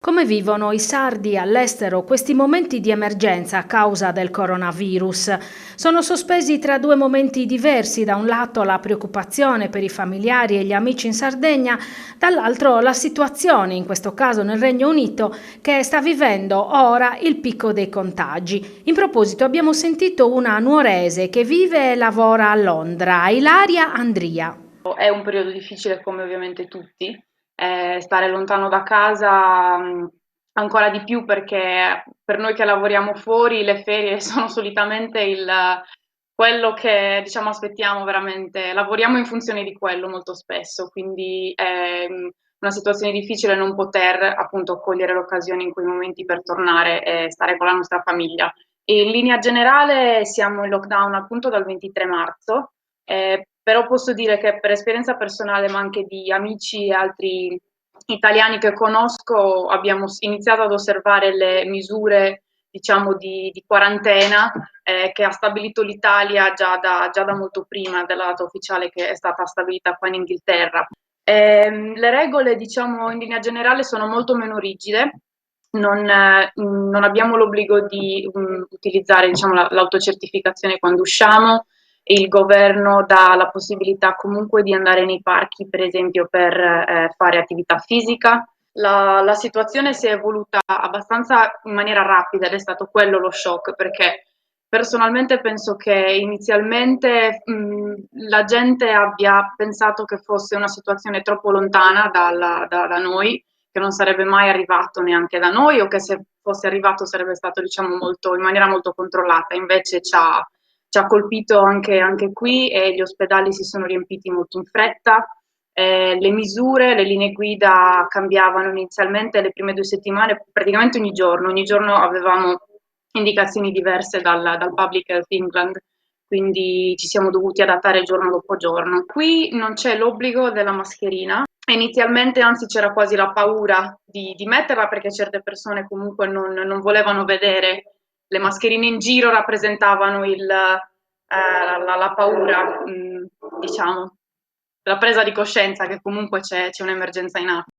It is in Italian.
Come vivono i sardi all'estero questi momenti di emergenza a causa del coronavirus? Sono sospesi tra due momenti diversi, da un lato la preoccupazione per i familiari e gli amici in Sardegna, dall'altro la situazione, in questo caso nel Regno Unito, che sta vivendo ora il picco dei contagi. In proposito abbiamo sentito una nuorese che vive e lavora a Londra, Ilaria Andria. È un periodo difficile come ovviamente tutti, stare lontano da casa, ancora di più perché per noi che lavoriamo fuori le ferie sono solitamente quello che diciamo aspettiamo veramente, lavoriamo in funzione di quello molto spesso, quindi è una situazione difficile non poter appunto cogliere l'occasione in quei momenti per tornare e stare con la nostra famiglia. In linea generale siamo in lockdown appunto dal 23 marzo. Però posso dire che per esperienza personale, ma anche di amici e altri italiani che conosco, abbiamo iniziato ad osservare le misure, diciamo, di quarantena che ha stabilito l'Italia già da molto prima della data ufficiale che è stata stabilita qua in Inghilterra. Le regole, diciamo, in linea generale sono molto meno rigide. Non abbiamo l'obbligo di utilizzare diciamo, l'autocertificazione quando usciamo, il governo dà la possibilità comunque di andare nei parchi, per esempio, per fare attività fisica. La situazione si è evoluta abbastanza in maniera rapida ed è stato quello lo shock, perché personalmente penso che inizialmente la gente abbia pensato che fosse una situazione troppo lontana da noi, che non sarebbe mai arrivato neanche da noi o che se fosse arrivato sarebbe stato diciamo molto, in maniera molto controllata, invece ci ha colpito anche qui e gli ospedali si sono riempiti molto in fretta. Le misure, le linee guida cambiavano inizialmente le prime 2 settimane, praticamente ogni giorno avevamo indicazioni diverse dal Public Health England, quindi ci siamo dovuti adattare giorno dopo giorno. Qui non c'è l'obbligo della mascherina. Inizialmente anzi c'era quasi la paura di metterla perché certe persone comunque non volevano vedere le mascherine in giro, rappresentavano la paura, diciamo, la presa di coscienza che comunque c'è un'emergenza in atto.